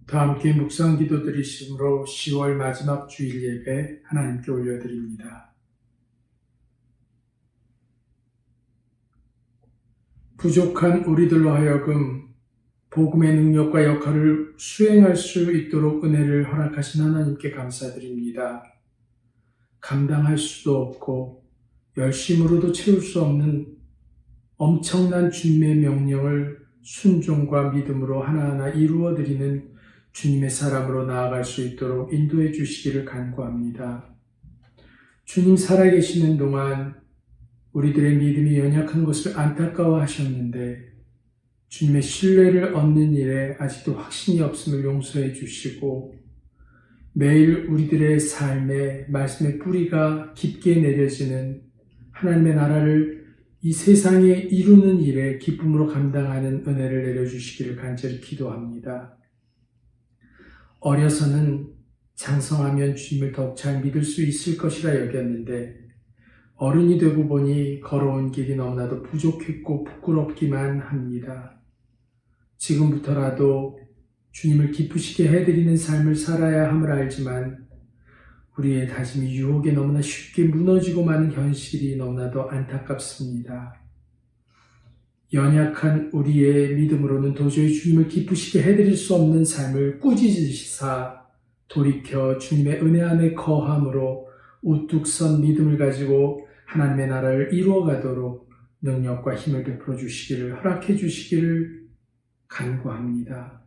다 함께 묵상 기도 드리심으로 10월 마지막 주일 예배 하나님께 올려드립니다. 부족한 우리들로 하여금 복음의 능력과 역할을 수행할 수 있도록 은혜를 허락하신 하나님께 감사드립니다. 감당할 수도 없고 열심으로도 채울 수 없는 엄청난 주님의 명령을 순종과 믿음으로 하나하나 이루어드리는 주님의 사람으로 나아갈 수 있도록 인도해 주시기를 간구합니다. 주님 살아계시는 동안 우리들의 믿음이 연약한 것을 안타까워하셨는데 주님의 신뢰를 얻는 일에 아직도 확신이 없음을 용서해 주시고 매일 우리들의 삶에 말씀의 뿌리가 깊게 내려지는 하나님의 나라를 이 세상에 이루는 일에 기쁨으로 감당하는 은혜를 내려주시기를 간절히 기도합니다. 어려서는 장성하면 주님을 더욱 잘 믿을 수 있을 것이라 여겼는데 어른이 되고 보니 걸어온 길이 너무나도 부족했고 부끄럽기만 합니다. 지금부터라도 주님을 기쁘시게 해드리는 삶을 살아야 함을 알지만 우리의 다짐이 유혹에 너무나 쉽게 무너지고 마는 현실이 너무나도 안타깝습니다. 연약한 우리의 믿음으로는 도저히 주님을 기쁘시게 해드릴 수 없는 삶을 꾸짖으시사 돌이켜 주님의 은혜 안에 거함으로 우뚝 선 믿음을 가지고 하나님의 나라를 이루어가도록 능력과 힘을 베풀어 주시기를 허락해 주시기를 간구합니다.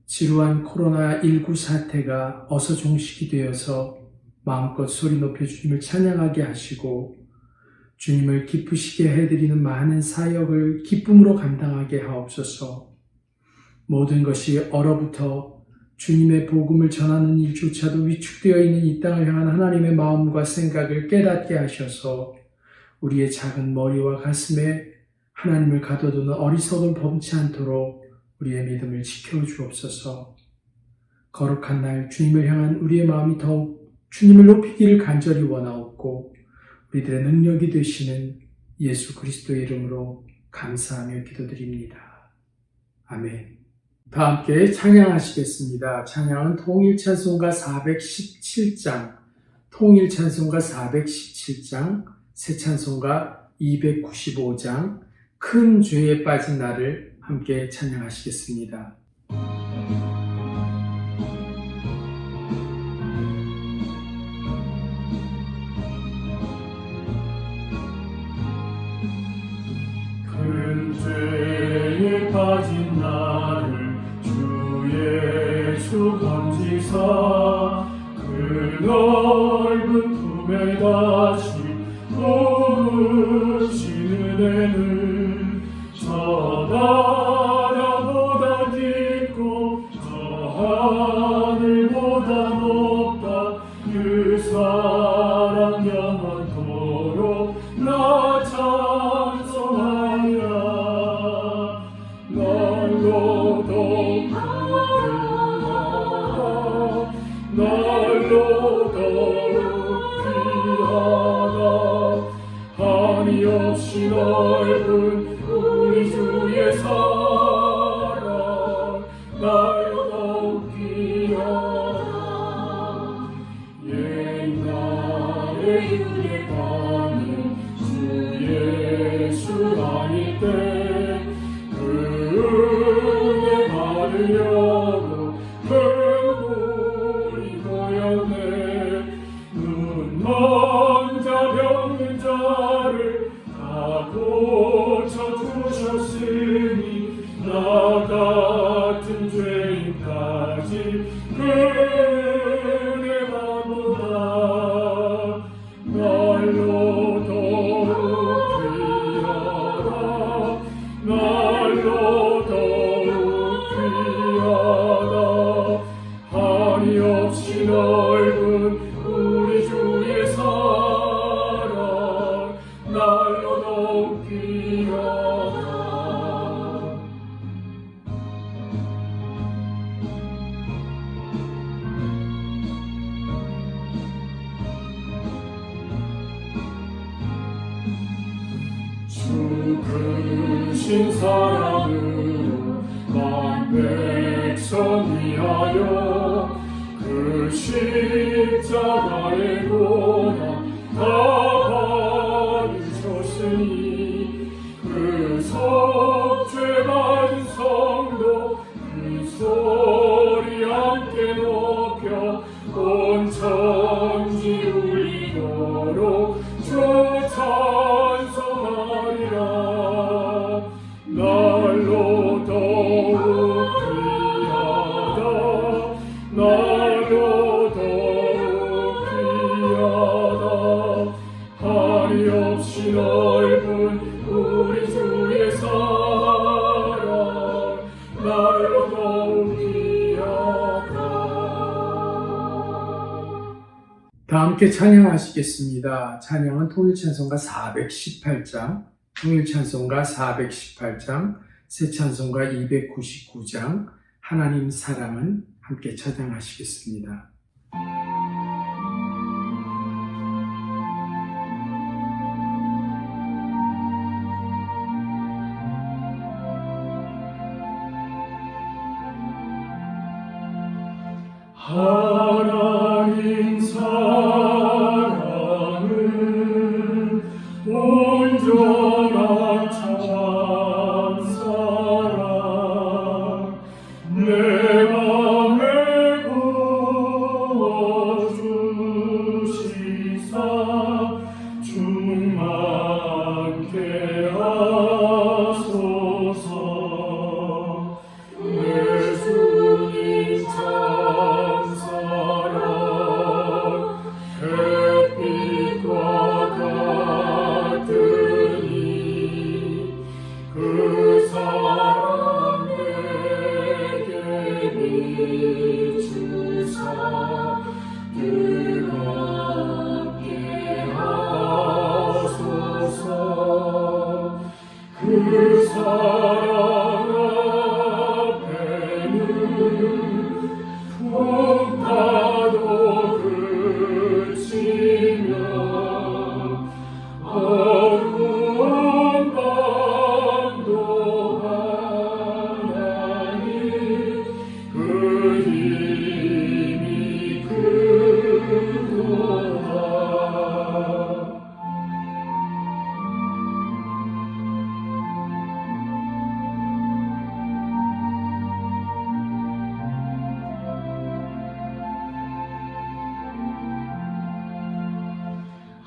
지루한 코로나19 사태가 어서 종식이 되어서 마음껏 소리 높여 주님을 찬양하게 하시고 주님을 기쁘시게 해드리는 많은 사역을 기쁨으로 감당하게 하옵소서. 모든 것이 얼어붙어 주님의 복음을 전하는 일조차도 위축되어 있는 이 땅을 향한 하나님의 마음과 생각을 깨닫게 하셔서 우리의 작은 머리와 가슴에 하나님을 가둬두는 어리석음을 범치 않도록 우리의 믿음을 지켜주옵소서. 거룩한 날 주님을 향한 우리의 마음이 더욱 주님을 높이기를 간절히 원하옵고 우리들의 능력이 되시는 예수 그리스도의 이름으로 감사하며 기도드립니다. 아멘. 다 함께 찬양하시겠습니다. 찬양은 통일찬송가 417장, 통일찬송가 417장, 새찬송가 295장, 큰 죄에 빠진 나를 함께 찬양하시겠습니다. 큰 죄에 빠진 나를 주 예수 건지사 그 넓은 품에 다시 부으시는 애는 저 나라보다 깊고 저 하늘보다 높다 그 사랑 영원토록 나 찬송하리라. 날로 더욱 귀하다 날로 더욱 귀하다 한이 없이 넓은 우리 주의 사랑 날로 더욱 귀하다. 옛날에 유대감은 주 예수 아닐 때 그 은혜 받으려고 눈물이 고였네. 눈먼 자 병든 자를 다 고쳐주셨으니 나 같은 죄인까지 그 은혜 받노라. 날로 더욱 귀하다 날로 더욱 귀하다 한이 없이 넓은 우리 주의 사랑 날로 더욱 귀하다. 주 크신 사랑으로 만배 함께 찬양하시겠습니다. 찬양은 통일찬송가 418장, 통일찬송가 418장, 새찬송가 299장, 하나님 사랑은 함께 찬양하시겠습니다. 하나님 사랑은 온전한 참사랑 내 맘에 부어주시사 충만케 하소서. 내 주님 참사랑 햇빛과 같으니 그 사랑 내게 비추사 뜨겁게 하소서. 그 사랑 앞에는 풍파도 그치며 어두운 밤도 하나니 그 힘이 크도다.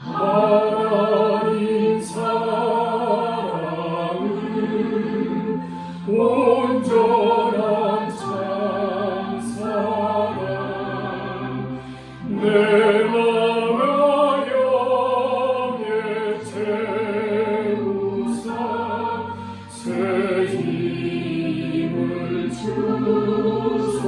하나님 사랑은 온전한 참사랑 내 맘을 영에 채우사 새 힘을 주소서.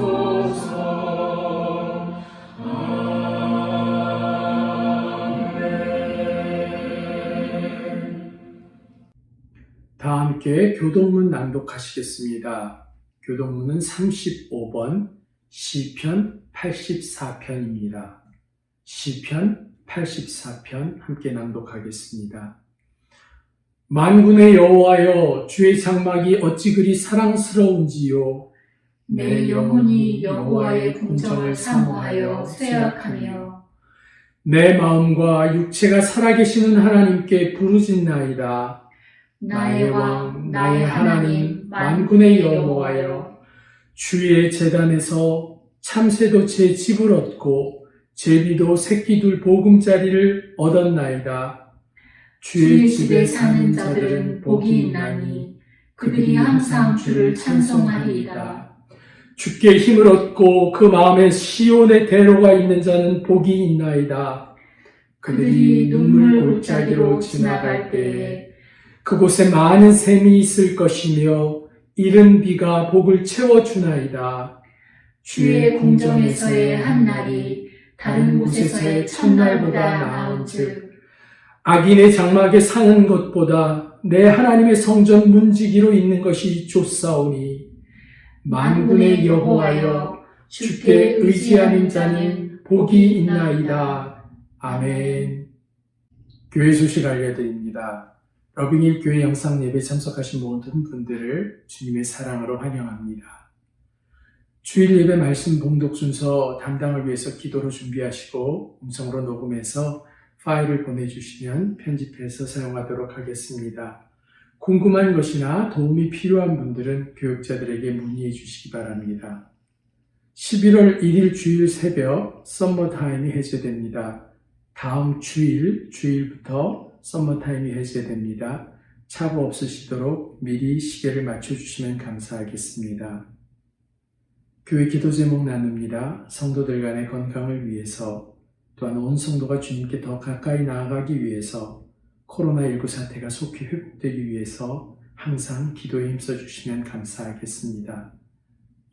다 함께 교동문 낭독하시겠습니다. 교동문은 35번 시편 84편입니다. 시편 84편 함께 낭독하겠습니다. 만군의 여호와여, 주의 장막이 어찌 그리 사랑스러운지요. 내 영혼이 여호와의 궁정을 사모하여 쇠약하며 내 마음과 육체가 살아계시는 하나님께 부르짖나이다. 나의 왕, 나의 하나님, 만군의 여호와여, 주의 제단에서 참새도 제 집을 얻고 제비도 새끼둘 보금자리를 얻었나이다. 주의 집에 사는 자들은 복이 있나니 그들이 항상 주를 찬송하리이다. 주께 힘을 얻고 그 마음에 시온의 대로가 있는 자는 복이 있나이다. 그들이 눈물 골짜기로 지나갈 때에 그곳에 많은 샘이 있을 것이며 이른 비가 복을 채워주나이다. 주의 궁정에서의 한 날이 다른 곳에서의 첫날보다 나은즉 악인의 장막에 사는 것보다 내 하나님의 성전 문지기로 있는 것이 좋사오니 만군의 여호와여, 주께 의지하는 자는 복이 있나이다. 아멘. 교회 소식 알려드립니다. 러빙힐 교회 영상 예배 참석하신 모든 분들을 주님의 사랑으로 환영합니다. 주일 예배 말씀 봉독 순서 담당을 위해서 기도로 준비하시고 음성으로 녹음해서 파일을 보내주시면 편집해서 사용하도록 하겠습니다. 궁금한 것이나 도움이 필요한 분들은 교육자들에게 문의해 주시기 바랍니다. 11월 1일 주일 새벽 썸머타임이 해제됩니다. 다음 주일부터 썸머타임이 해제됩니다. 착오 없으시도록 미리 시계를 맞춰주시면 감사하겠습니다. 교회 기도 제목 나눕니다. 성도들 간의 건강을 위해서, 또한 온 성도가 주님께 더 가까이 나아가기 위해서, 코로나19 사태가 속히 회복되기 위해서 항상 기도에 힘써주시면 감사하겠습니다.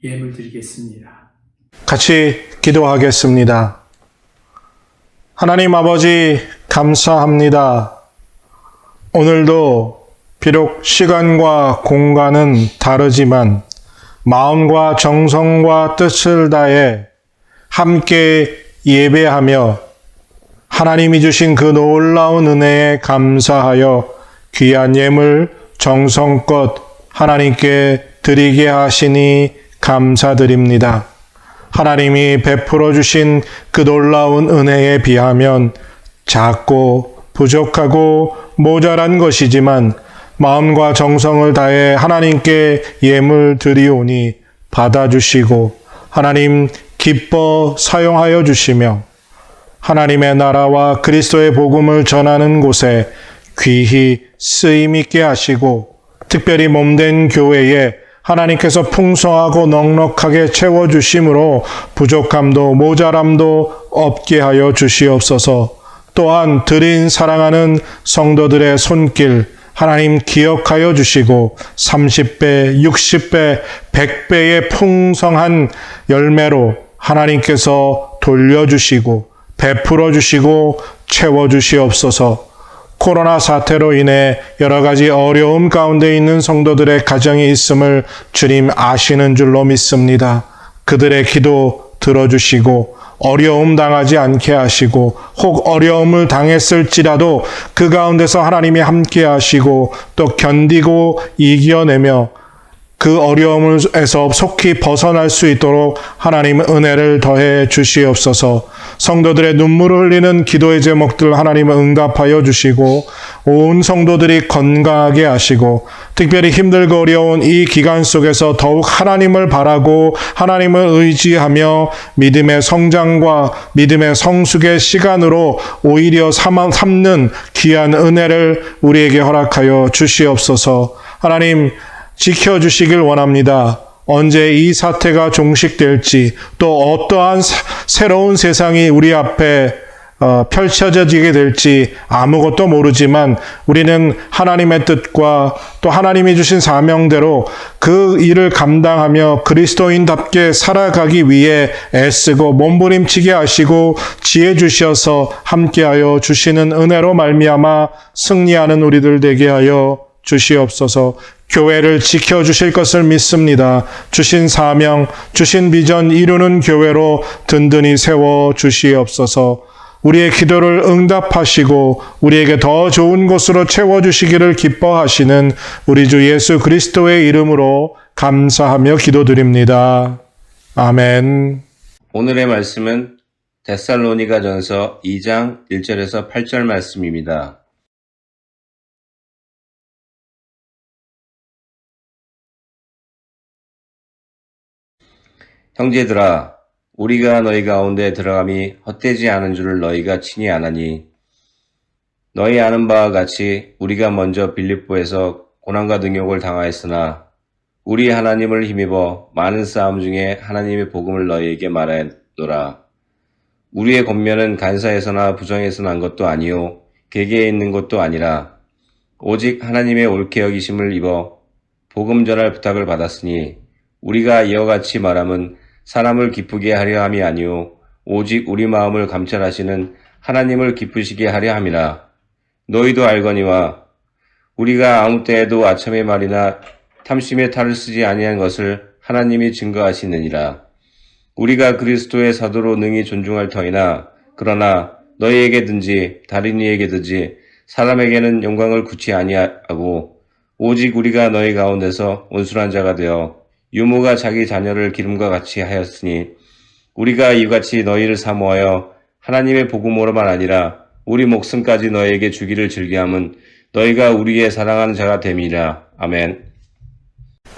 예물 드리겠습니다. 같이 기도하겠습니다. 하나님 아버지 감사합니다. 오늘도 비록 시간과 공간은 다르지만 마음과 정성과 뜻을 다해 함께 예배하며 하나님이 주신 그 놀라운 은혜에 감사하여 귀한 예물 정성껏 하나님께 드리게 하시니 감사드립니다. 하나님이 베풀어 주신 그 놀라운 은혜에 비하면 작고 부족하고 모자란 것이지만 마음과 정성을 다해 하나님께 예물 드리오니 받아주시고 하나님 기뻐 사용하여 주시며 하나님의 나라와 그리스도의 복음을 전하는 곳에 귀히 쓰임 있게 하시고 특별히 몸된 교회에 하나님께서 풍성하고 넉넉하게 채워주심으로 부족함도 모자람도 없게 하여 주시옵소서. 또한 드린 사랑하는 성도들의 손길 하나님 기억하여 주시고 30배, 60배, 100배의 풍성한 열매로 하나님께서 돌려주시고 베풀어 주시고 채워주시옵소서. 코로나 사태로 인해 여러 가지 어려움 가운데 있는 성도들의 가정이 있음을 주님 아시는 줄로 믿습니다. 그들의 기도 들어주시고 어려움 당하지 않게 하시고 혹 어려움을 당했을지라도 그 가운데서 하나님이 함께 하시고 또 견디고 이겨내며 그 어려움에서 속히 벗어날 수 있도록 하나님 은혜를 더해 주시옵소서. 성도들의 눈물을 흘리는 기도의 제목들 하나님 응답하여 주시고 온 성도들이 건강하게 하시고 특별히 힘들고 어려운 이 기간 속에서 더욱 하나님을 바라고 하나님을 의지하며 믿음의 성장과 믿음의 성숙의 시간으로 오히려 삼는 귀한 은혜를 우리에게 허락하여 주시옵소서. 하나님 지켜주시길 원합니다. 언제 이 사태가 종식될지 또 어떠한 새로운 세상이 우리 앞에 펼쳐지게 될지 아무것도 모르지만 우리는 하나님의 뜻과 또 하나님이 주신 사명대로 그 일을 감당하며 그리스도인답게 살아가기 위해 애쓰고 몸부림치게 하시고 지혜 주셔서 함께하여 주시는 은혜로 말미암아 승리하는 우리들 되게 하여 주시옵소서. 교회를 지켜주실 것을 믿습니다. 주신 사명, 주신 비전 이루는 교회로 든든히 세워 주시옵소서. 우리의 기도를 응답하시고 우리에게 더 좋은 곳으로 채워주시기를 기뻐하시는 우리 주 예수 그리스도의 이름으로 감사하며 기도드립니다. 아멘. 오늘의 말씀은 데살로니가전서 2장 1절에서 8절 말씀입니다. 형제들아, 우리가 너희 가운데 들어감이 헛되지 않은 줄을 너희가 친히 아나니 너희 아는 바와 같이 우리가 먼저 빌립보에서 고난과 능욕을 당하였으나 우리 하나님을 힘입어 많은 싸움 중에 하나님의 복음을 너희에게 말하노라. 우리의 권면은 간사에서나 부정에서 난 것도 아니요 계계에 있는 것도 아니라 오직 하나님의 옳게 여기심을 입어 복음 전할 부탁을 받았으니 우리가 이와 같이 말함은 사람을 기쁘게 하려 함이 아니요 오직 우리 마음을 감찰하시는 하나님을 기쁘시게 하려 함이라. 너희도 알거니와 우리가 아무 때에도 아첨의 말이나 탐심의 탈을 쓰지 아니한 것을 하나님이 증거하시느니라. 우리가 그리스도의 사도로 능히 존중할 터이나 그러나 너희에게든지 다른 이에게든지 사람에게는 영광을 굳이 아니하고 오직 우리가 너희 가운데서 온순한 자가 되어 유모가 자기 자녀를 기름과 같이 하였으니 우리가 이같이 너희를 사모하여 하나님의 복음으로만 아니라 우리 목숨까지 너희에게 주기를 즐겨함은 너희가 우리의 사랑하는 자가 됨이라. 아멘.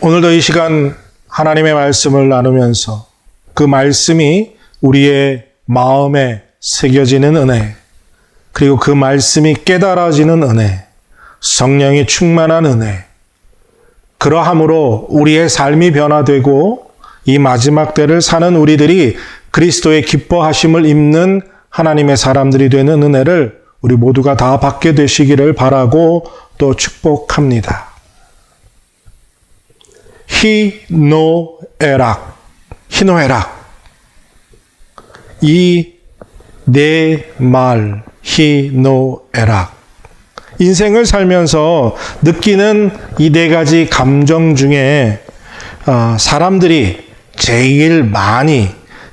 오늘도 이 시간 하나님의 말씀을 나누면서 그 말씀이 우리의 마음에 새겨지는 은혜, 그리고 그 말씀이 깨달아지는 은혜, 성령이 충만한 은혜, 그러함으로 우리의 삶이 변화되고 이 마지막 때를 사는 우리들이 그리스도의 기뻐하심을 입는 하나님의 사람들이 되는 은혜를 우리 모두가 다 받게 되시기를 바라고 또 축복합니다. 희노애락, 희노애락. 이 네 말, 희노애락. 인생을 살면서 느끼는 이 네 가지 감정 중에 사람들이 제일 많이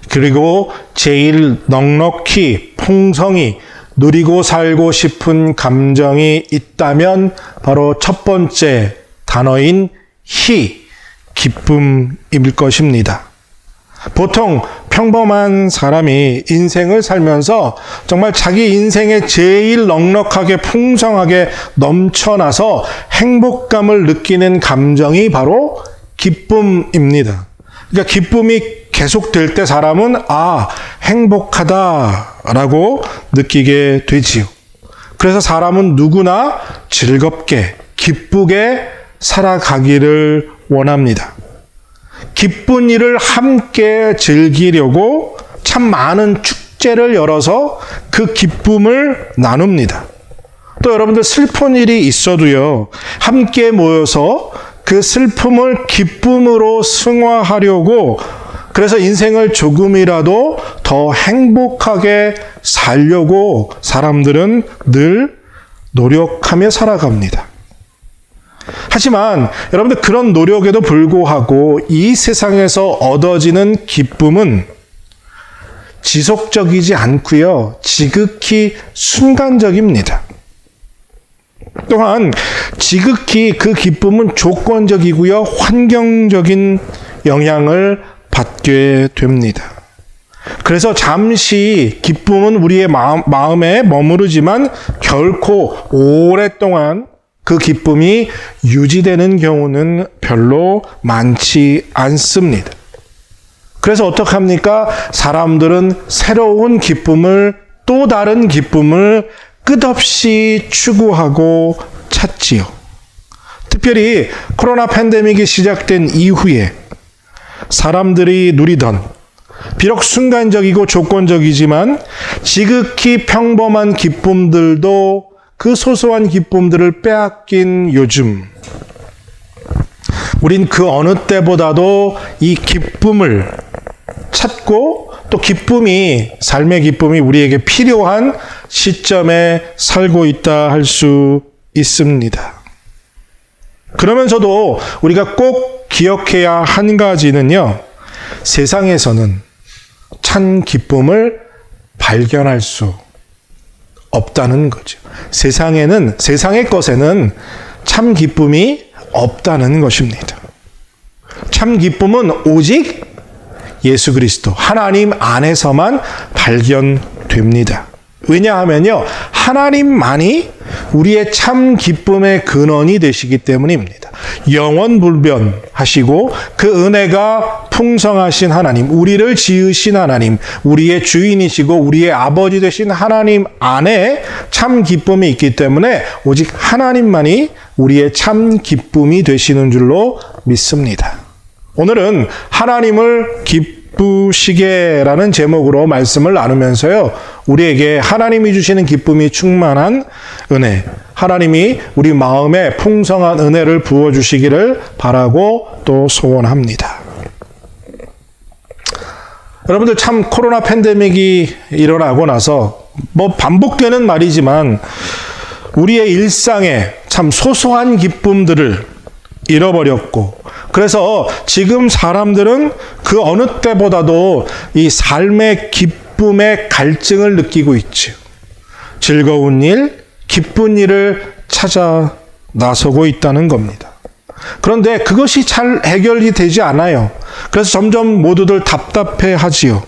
그리고 제일 넉넉히 풍성히 누리고 살고 싶은 감정이 있다면 바로 첫 번째 단어인 기쁨일 것입니다. 보통 평범한 사람이 인생을 살면서 정말 자기 인생에 제일 넉넉하게 풍성하게 넘쳐나서 행복감을 느끼는 감정이 바로 기쁨입니다. 그러니까 기쁨이 계속될 때 사람은 행복하다라고 느끼게 되지요. 그래서 사람은 누구나 즐겁게 기쁘게 살아가기를 원합니다. 기쁜 일을 함께 즐기려고 참 많은 축제를 열어서 그 기쁨을 나눕니다. 또 여러분들 슬픈 일이 있어도요, 함께 모여서 그 슬픔을 기쁨으로 승화하려고 그래서 인생을 조금이라도 더 행복하게 살려고 사람들은 늘 노력하며 살아갑니다. 하지만 여러분들 그런 노력에도 불구하고 이 세상에서 얻어지는 기쁨은 지속적이지 않고요. 지극히 순간적입니다. 또한 지극히 그 기쁨은 조건적이고요. 환경적인 영향을 받게 됩니다. 그래서 잠시 기쁨은 우리의 마음에 머무르지만 결코 오랫동안 그 기쁨이 유지되는 경우는 별로 많지 않습니다. 그래서 어떡합니까? 사람들은 새로운 기쁨을, 또 다른 기쁨을 끝없이 추구하고 찾지요. 특별히 코로나 팬데믹이 시작된 이후에 사람들이 누리던 비록 순간적이고 조건적이지만 지극히 평범한 기쁨들도 그 소소한 기쁨들을 빼앗긴 요즘, 우린 그 어느 때보다도 이 기쁨을 찾고 또 삶의 기쁨이 우리에게 필요한 시점에 살고 있다 할 수 있습니다. 그러면서도 우리가 꼭 기억해야 한 가지는요, 세상에서는 참 기쁨을 발견할 수 없다는 거죠. 세상의 것에는 참 기쁨이 없다는 것입니다. 참 기쁨은 오직 예수 그리스도, 하나님 안에서만 발견됩니다. 왜냐하면요, 하나님만이 우리의 참 기쁨의 근원이 되시기 때문입니다. 영원불변하시고 그 은혜가 풍성하신 하나님, 우리를 지으신 하나님, 우리의 주인이시고 우리의 아버지 되신 하나님 안에 참 기쁨이 있기 때문에 오직 하나님만이 우리의 참 기쁨이 되시는 줄로 믿습니다. 오늘은 하나님을 기쁘시게라는 제목으로 말씀을 나누면서요, 우리에게 하나님이 주시는 기쁨이 충만한 은혜, 하나님이 우리 마음에 풍성한 은혜를 부어주시기를 바라고 또 소원합니다. 여러분들 참 코로나 팬데믹이 일어나고 나서 반복되는 말이지만 우리의 일상에 참 소소한 기쁨들을 잃어버렸고, 그래서 지금 사람들은 그 어느 때보다도 이 삶의 기쁨의 갈증을 느끼고 있죠. 즐거운 일, 기쁜 일을 찾아 나서고 있다는 겁니다. 그런데 그것이 잘 해결이 되지 않아요. 그래서 점점 모두들 답답해 하지요.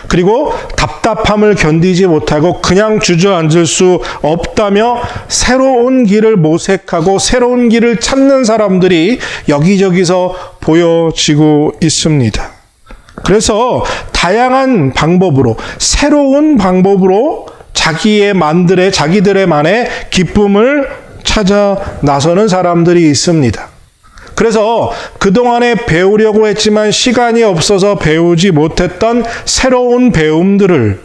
그리고 답답함을 견디지 못하고 그냥 주저앉을 수 없다며 새로운 길을 모색하고 새로운 길을 찾는 사람들이 여기저기서 보여지고 있습니다. 그래서 다양한 방법으로, 새로운 방법으로 자기들의만의 기쁨을 찾아 나서는 사람들이 있습니다. 그래서 그동안에 배우려고 했지만 시간이 없어서 배우지 못했던 새로운 배움들을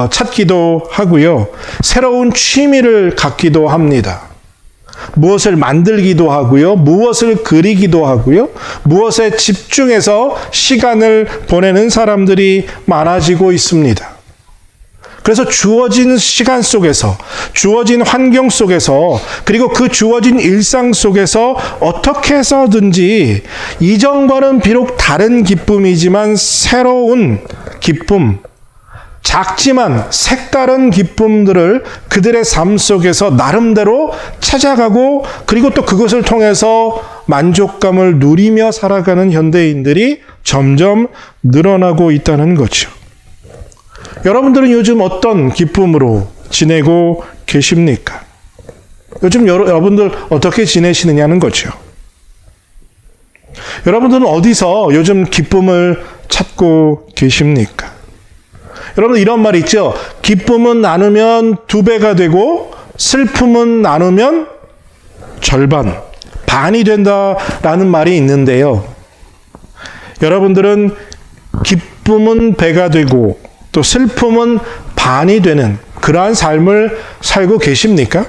찾기도 하고요. 새로운 취미를 갖기도 합니다. 무엇을 만들기도 하고요. 무엇을 그리기도 하고요. 무엇에 집중해서 시간을 보내는 사람들이 많아지고 있습니다. 그래서 주어진 시간 속에서, 주어진 환경 속에서, 그리고 그 주어진 일상 속에서 어떻게 해서든지 이전과는 비록 다른 기쁨이지만 새로운 기쁨, 작지만 색다른 기쁨들을 그들의 삶 속에서 나름대로 찾아가고, 그리고 또 그것을 통해서 만족감을 누리며 살아가는 현대인들이 점점 늘어나고 있다는 거죠. 여러분들은 요즘 어떤 기쁨으로 지내고 계십니까? 요즘 여러분들 어떻게 지내시느냐는 거죠. 여러분들은 어디서 요즘 기쁨을 찾고 계십니까? 여러분, 이런 말 있죠? 기쁨은 나누면 2배가 되고 슬픔은 나누면 절반, 반이 된다라는 말이 있는데요. 여러분들은 기쁨은 배가 되고 또 슬픔은 반이 되는 그러한 삶을 살고 계십니까?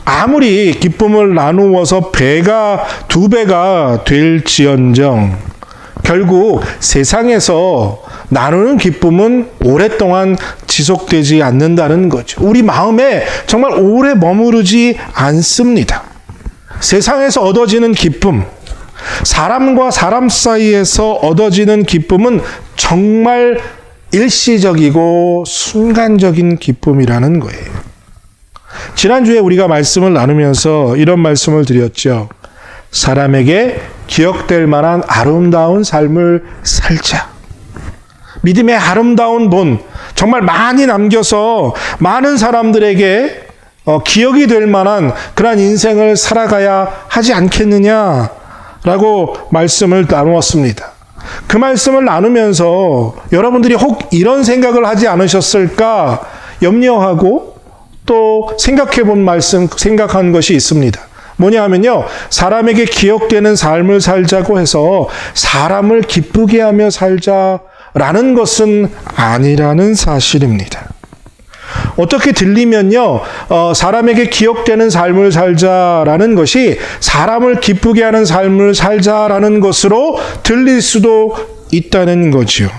아무리 기쁨을 나누어서 2배가 될지언정 결국 세상에서 나누는 기쁨은 오랫동안 지속되지 않는다는 거죠. 우리 마음에 정말 오래 머무르지 않습니다. 세상에서 얻어지는 기쁨, 사람과 사람 사이에서 얻어지는 기쁨은 정말 일시적이고 순간적인 기쁨이라는 거예요. 지난주에 우리가 말씀을 나누면서 이런 말씀을 드렸죠. 사람에게 기억될 만한 아름다운 삶을 살자. 믿음의 아름다운 본, 정말 많이 남겨서 많은 사람들에게 기억이 될 만한 그런 인생을 살아가야 하지 않겠느냐라고 말씀을 나누었습니다. 그 말씀을 나누면서 여러분들이 혹 이런 생각을 하지 않으셨을까 염려하고 또 생각한 것이 있습니다. 뭐냐 하면요, 사람에게 기억되는 삶을 살자고 해서 사람을 기쁘게 하며 살자라는 것은 아니라는 사실입니다. 어떻게 들리면요, 사람에게 기억되는 삶을 살자라는 것이 사람을 기쁘게 하는 삶을 살자라는 것으로 들릴 수도 있다는 거지요.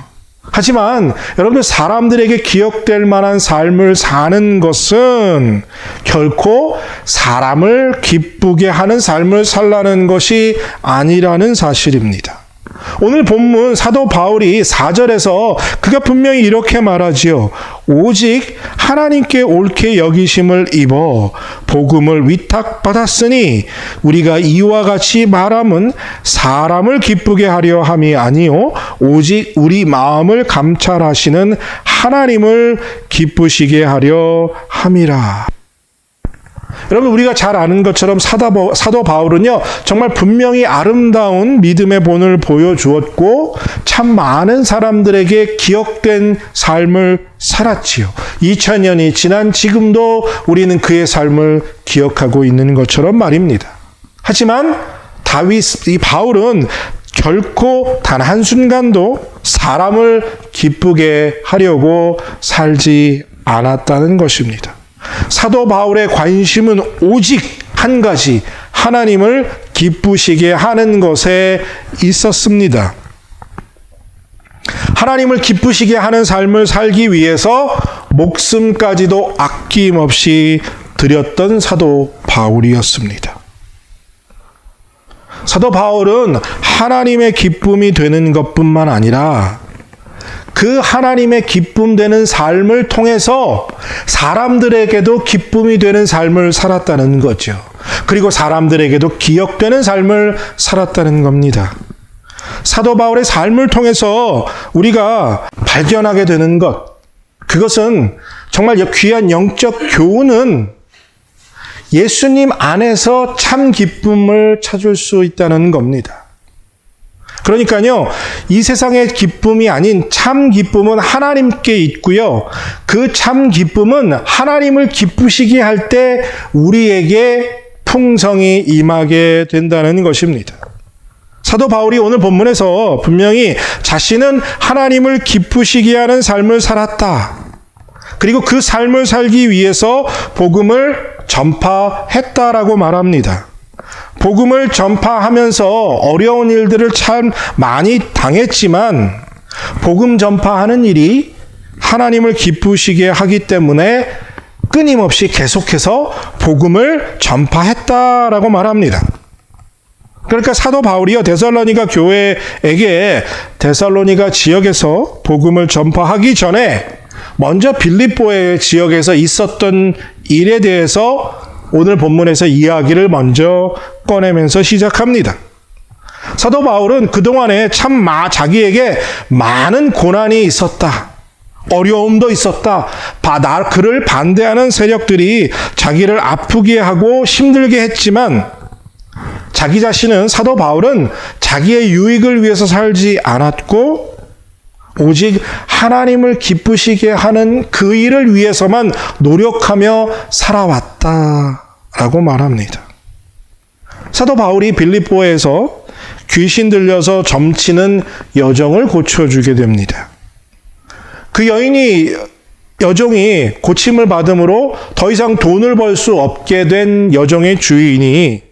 하지만 여러분들, 사람들에게 기억될 만한 삶을 사는 것은 결코 사람을 기쁘게 하는 삶을 살라는 것이 아니라는 사실입니다. 오늘 본문 사도 바울이 4절에서 그가 분명히 이렇게 말하지요. 오직 하나님께 옳게 여기심을 입어 복음을 위탁받았으니 우리가 이와 같이 말함은 사람을 기쁘게 하려 함이 아니요 오직 우리 마음을 감찰하시는 하나님을 기쁘시게 하려 함이라. 여러분, 우리가 잘 아는 것처럼 사도 바울은요, 정말 분명히 아름다운 믿음의 본을 보여주었고 참 많은 사람들에게 기억된 삶을 살았지요. 2000년이 지난 지금도 우리는 그의 삶을 기억하고 있는 것처럼 말입니다. 하지만 이 바울은 결코 단 한순간도 사람을 기쁘게 하려고 살지 않았다는 것입니다. 사도 바울의 관심은 오직 한 가지, 하나님을 기쁘시게 하는 것에 있었습니다. 하나님을 기쁘시게 하는 삶을 살기 위해서 목숨까지도 아낌없이 드렸던 사도 바울이었습니다. 사도 바울은 하나님의 기쁨이 되는 것뿐만 아니라 그 하나님의 기쁨 되는 삶을 통해서 사람들에게도 기쁨이 되는 삶을 살았다는 거죠. 그리고 사람들에게도 기억되는 삶을 살았다는 겁니다. 사도 바울의 삶을 통해서 우리가 발견하게 되는 것, 그것은 정말 귀한 영적 교훈은 예수님 안에서 참 기쁨을 찾을 수 있다는 겁니다. 그러니까요, 이 세상의 기쁨이 아닌 참 기쁨은 하나님께 있고요. 그 참 기쁨은 하나님을 기쁘시게 할 때 우리에게 풍성이 임하게 된다는 것입니다. 사도 바울이 오늘 본문에서 분명히 자신은 하나님을 기쁘시게 하는 삶을 살았다. 그리고 그 삶을 살기 위해서 복음을 전파했다라고 말합니다. 복음을 전파하면서 어려운 일들을 참 많이 당했지만 복음 전파하는 일이 하나님을 기쁘시게 하기 때문에 끊임없이 계속해서 복음을 전파했다라고 말합니다. 그러니까 사도 바울이요, 데살로니가 교회에게 데살로니가 지역에서 복음을 전파하기 전에 먼저 빌립보의 지역에서 있었던 일에 대해서 오늘 본문에서 이야기를 먼저 꺼내면서 시작합니다. 사도 바울은 그동안에 참 자기에게 많은 고난이 있었다. 어려움도 있었다. 그를 반대하는 세력들이 자기를 아프게 하고 힘들게 했지만 자기 자신은, 사도 바울은 자기의 유익을 위해서 살지 않았고 오직 하나님을 기쁘시게 하는 그 일을 위해서만 노력하며 살아왔다라고 말합니다. 사도 바울이 빌립보에서 귀신 들려서 점치는 여종을 고쳐주게 됩니다. 그 여종이 고침을 받음으로 더 이상 돈을 벌 수 없게 된 여종의 주인이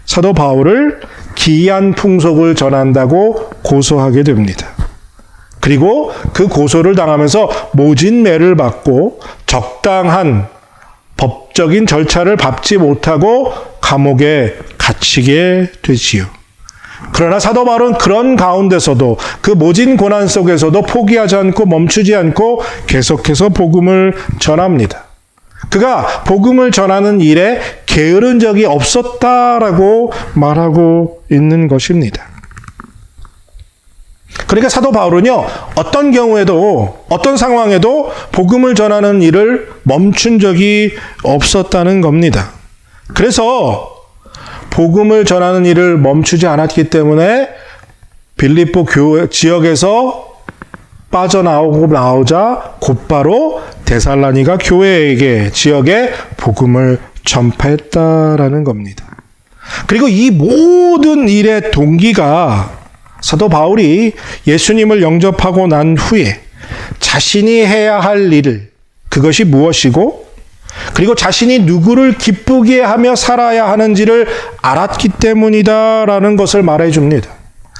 사도 바울을 기이한 풍속을 전한다고 고소하게 됩니다. 그리고 그 고소를 당하면서 모진매를 받고 적당한 법적인 절차를 밟지 못하고 감옥에 갇히게 되지요. 그러나 사도 바울은 그런 가운데서도, 그 모진 고난 속에서도 포기하지 않고 멈추지 않고 계속해서 복음을 전합니다. 그가 복음을 전하는 일에 게으른 적이 없었다라고 말하고 있는 것입니다. 그러니까 사도 바울은요, 어떤 경우에도, 어떤 상황에도 복음을 전하는 일을 멈춘 적이 없었다는 겁니다. 그래서 복음을 전하는 일을 멈추지 않았기 때문에 빌립보 교회 지역에서 빠져나오자 곧바로 데살로니가 교회에게, 지역에 복음을 전파했다라는 겁니다. 그리고 이 모든 일의 동기가 사도 바울이 예수님을 영접하고 난 후에 자신이 해야 할 일, 그것이 무엇이고, 그리고 자신이 누구를 기쁘게 하며 살아야 하는지를 알았기 때문이다라는 것을 말해줍니다.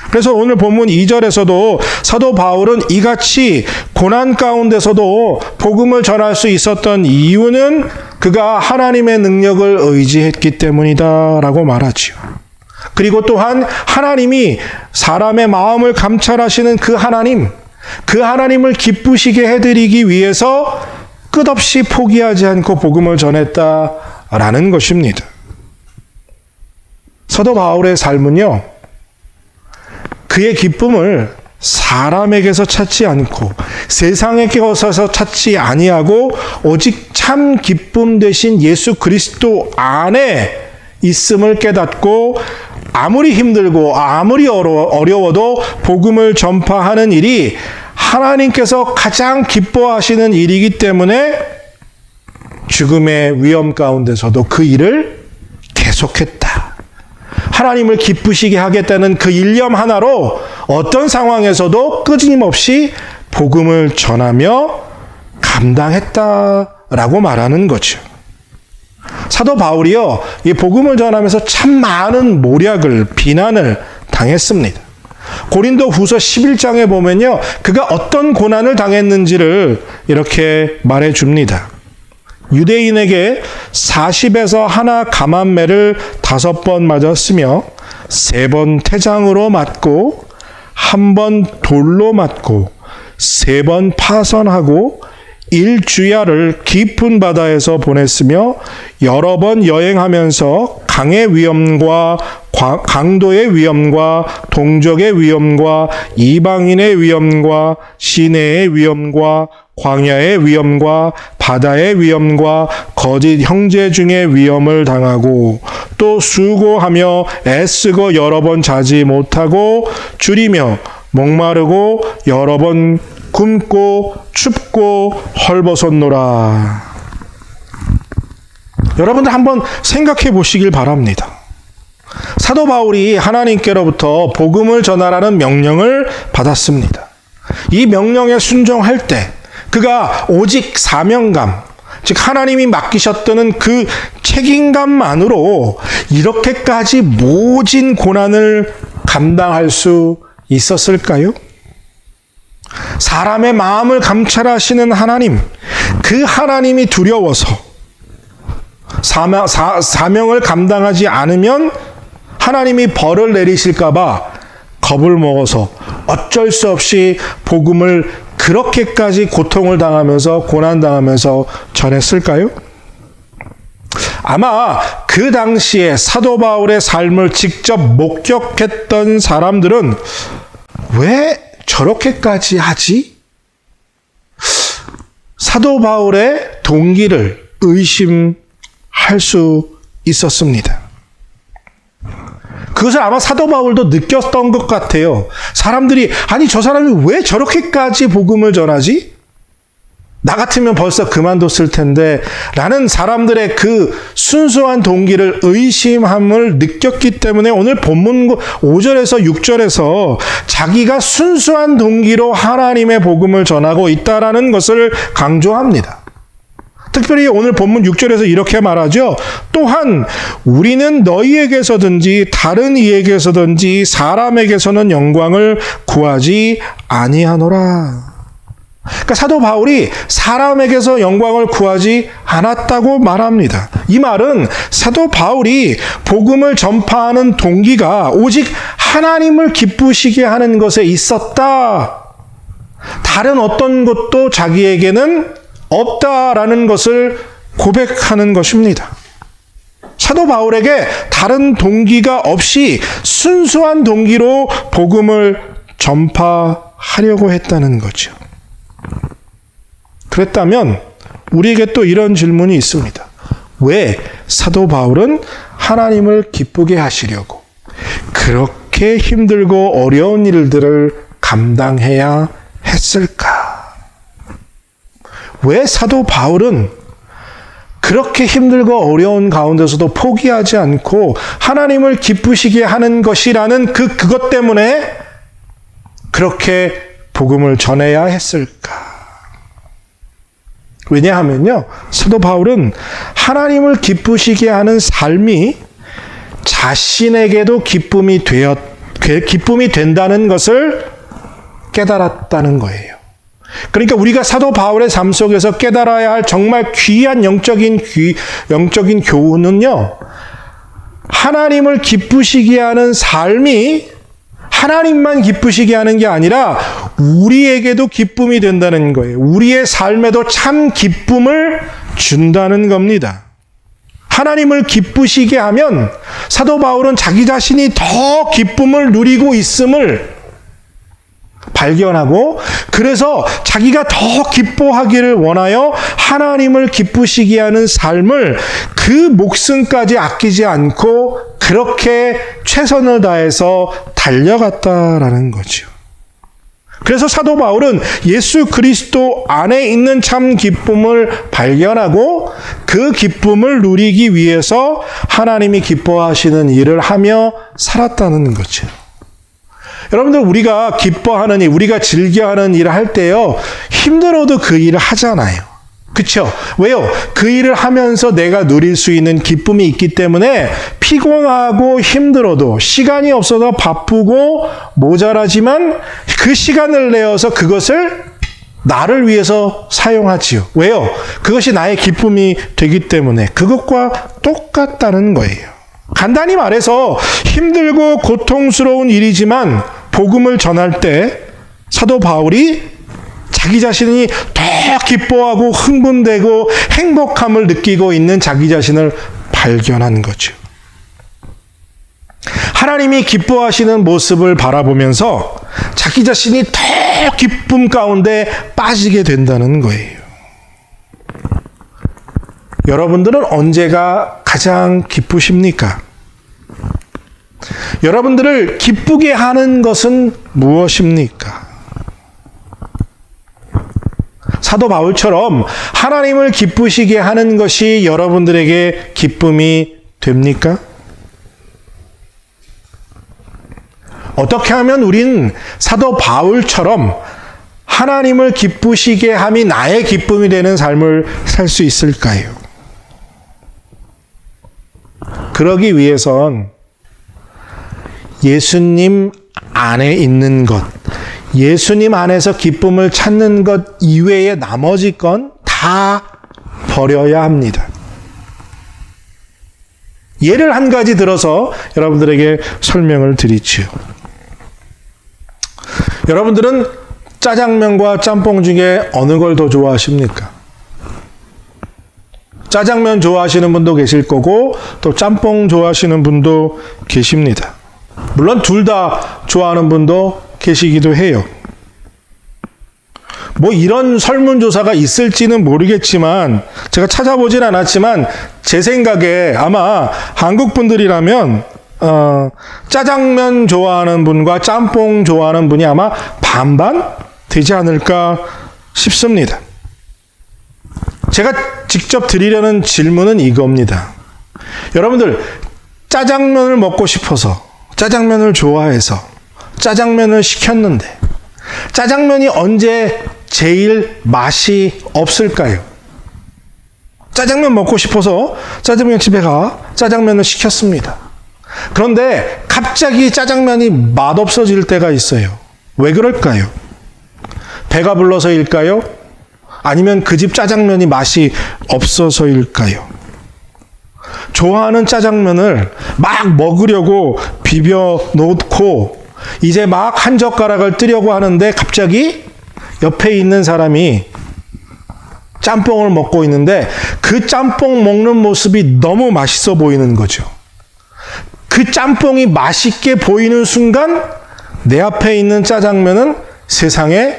그래서 오늘 본문 2절에서도 사도 바울은 이같이 고난 가운데서도 복음을 전할 수 있었던 이유는 그가 하나님의 능력을 의지했기 때문이다라고 말하지요. 그리고 또한 하나님이 사람의 마음을 감찰하시는 그 하나님을 기쁘시게 해드리기 위해서 끝없이 포기하지 않고 복음을 전했다라는 것입니다. 사도 바울의 삶은요, 그의 기쁨을 사람에게서 찾지 않고 세상에게서 찾지 아니하고 오직 참 기쁨 대신 예수 그리스도 안에 있음을 깨닫고 아무리 힘들고 아무리 어려워도 복음을 전파하는 일이 하나님께서 가장 기뻐하시는 일이기 때문에 죽음의 위험 가운데서도 그 일을 계속했다. 하나님을 기쁘시게 하겠다는 그 일념 하나로 어떤 상황에서도 끊임없이 복음을 전하며 감당했다라고 말하는 거죠. 사도 바울이요, 이 복음을 전하면서 참 많은 모략을, 비난을 당했습니다. 고린도 후서 11장에 보면요, 그가 어떤 고난을 당했는지를 이렇게 말해 줍니다. 유대인에게 40에서 하나 감한매를 5번 맞았으며 3번 태장으로 맞고 1번 돌로 맞고 3번 파선하고 1주야를 깊은 바다에서 보냈으며 여러 번 여행하면서 강의 위험과 강도의 위험과 동족의 위험과 이방인의 위험과 시내의 위험과 광야의 위험과 바다의 위험과 거짓 형제 중의 위험을 당하고 또 수고하며 애쓰고 여러 번 자지 못하고 줄이며 목마르고 여러 번 굶고 춥고 헐벗었노라. 여러분들 한번 생각해 보시길 바랍니다. 사도 바울이 하나님께로부터 복음을 전하라는 명령을 받았습니다. 이 명령에 순종할 때 그가 오직 사명감, 즉 하나님이 맡기셨다는 그 책임감만으로 이렇게까지 모진 고난을 감당할 수 있었을까요? 사람의 마음을 감찰하시는 하나님, 그 하나님이 두려워서 사명을 감당하지 않으면 하나님이 벌을 내리실까봐 겁을 먹어서 어쩔 수 없이 복음을 그렇게까지 고통을 당하면서 고난당하면서 전했을까요? 아마 그 당시에 사도 바울의 삶을 직접 목격했던 사람들은 왜 저렇게까지 하지? 사도 바울의 동기를 의심할 수 있었습니다. 그것을 아마 사도 바울도 느꼈던 것 같아요. 사람들이 아니 저 사람이 왜 저렇게까지 복음을 전하지? 나 같으면 벌써 그만뒀을 텐데 라는 사람들의 그 순수한 동기를 의심함을 느꼈기 때문에 오늘 본문 5절에서 6절에서 자기가 순수한 동기로 하나님의 복음을 전하고 있다라는 것을 강조합니다. 특별히 오늘 본문 6절에서 이렇게 말하죠. 또한 우리는 너희에게서든지 다른 이에게서든지 사람에게서는 영광을 구하지 아니하노라. 그러니까 사도 바울이 사람에게서 영광을 구하지 않았다고 말합니다. 이 말은 사도 바울이 복음을 전파하는 동기가 오직 하나님을 기쁘시게 하는 것에 있었다. 다른 어떤 것도 자기에게는 없다라는 것을 고백하는 것입니다. 사도 바울에게 다른 동기가 없이 순수한 동기로 복음을 전파하려고 했다는 거죠. 그랬다면 우리에게 또 이런 질문이 있습니다. 왜 사도 바울은 하나님을 기쁘게 하시려고 그렇게 힘들고 어려운 일들을 감당해야 했을까? 왜 사도 바울은 그렇게 힘들고 어려운 가운데서도 포기하지 않고 하나님을 기쁘시게 하는 것이라는 그것 때문에 그렇게 복음을 전해야 했을까? 왜냐하면요, 사도 바울은 하나님을 기쁘시게 하는 삶이 자신에게도 기쁨이 된다는 것을 깨달았다는 거예요. 그러니까 우리가 사도 바울의 삶 속에서 깨달아야 할 정말 귀한 영적인 교훈은요, 하나님을 기쁘시게 하는 삶이 하나님만 기쁘시게 하는 게 아니라 우리에게도 기쁨이 된다는 거예요. 우리의 삶에도 참 기쁨을 준다는 겁니다. 하나님을 기쁘시게 하면 사도 바울은 자기 자신이 더 기쁨을 누리고 있음을 발견하고 그래서 자기가 더 기뻐하기를 원하여 하나님을 기쁘시게 하는 삶을 그 목숨까지 아끼지 않고 그렇게 최선을 다해서 달려갔다라는 거죠. 그래서 사도 바울은 예수 그리스도 안에 있는 참 기쁨을 발견하고 그 기쁨을 누리기 위해서 하나님이 기뻐하시는 일을 하며 살았다는 거죠. 여러분들 우리가 기뻐하는 일, 우리가 즐겨하는 일을 할 때요, 힘들어도 그 일을 하잖아요. 그렇죠? 왜요? 그 일을 하면서 내가 누릴 수 있는 기쁨이 있기 때문에 피곤하고 힘들어도 시간이 없어서 바쁘고 모자라지만 그 시간을 내어서 그것을 나를 위해서 사용하지요. 왜요? 그것이 나의 기쁨이 되기 때문에 그것과 똑같다는 거예요. 간단히 말해서 힘들고 고통스러운 일이지만 복음을 전할 때 사도 바울이 자기 자신이 더 기뻐하고 흥분되고 행복함을 느끼고 있는 자기 자신을 발견한 거죠. 하나님이 기뻐하시는 모습을 바라보면서 자기 자신이 더 기쁨 가운데 빠지게 된다는 거예요. 여러분들은 언제가 가장 기쁘십니까? 여러분들을 기쁘게 하는 것은 무엇입니까? 사도 바울처럼 하나님을 기쁘시게 하는 것이 여러분들에게 기쁨이 됩니까? 어떻게 하면 우린 사도 바울처럼 하나님을 기쁘시게 함이 나의 기쁨이 되는 삶을 살 수 있을까요? 그러기 위해선 예수님 안에 있는 것, 예수님 안에서 기쁨을 찾는 것 이외의 나머지 건 다 버려야 합니다. 예를 한 가지 들어서 여러분들에게 설명을 드리지요. 여러분들은 짜장면과 짬뽕 중에 어느 걸 더 좋아하십니까? 짜장면 좋아하시는 분도 계실 거고 또 짬뽕 좋아하시는 분도 계십니다. 물론 둘 다 좋아하는 분도 계시기도 해요. 뭐 이런 설문조사가 있을지는 모르겠지만 제가 찾아보진 않았지만 제 생각에 아마 한국 분들이라면 짜장면 좋아하는 분과 짬뽕 좋아하는 분이 아마 반반 되지 않을까 싶습니다. 제가 직접 드리려는 질문은 이겁니다. 여러분들 짜장면을 먹고 싶어서 짜장면을 좋아해서 짜장면을 시켰는데 짜장면이 언제 제일 맛이 없을까요? 짜장면 먹고 싶어서 짜장면 집에 가 짜장면을 시켰습니다. 그런데 갑자기 짜장면이 맛없어질 때가 있어요. 왜 그럴까요? 배가 불러서일까요? 아니면 그 집 짜장면이 맛이 없어서일까요? 좋아하는 짜장면을 막 먹으려고 비벼 놓고 이제 막 한 젓가락을 뜨려고 하는데 갑자기 옆에 있는 사람이 짬뽕을 먹고 있는데 그 짬뽕 먹는 모습이 너무 맛있어 보이는 거죠. 그 짬뽕이 맛있게 보이는 순간 내 앞에 있는 짜장면은 세상에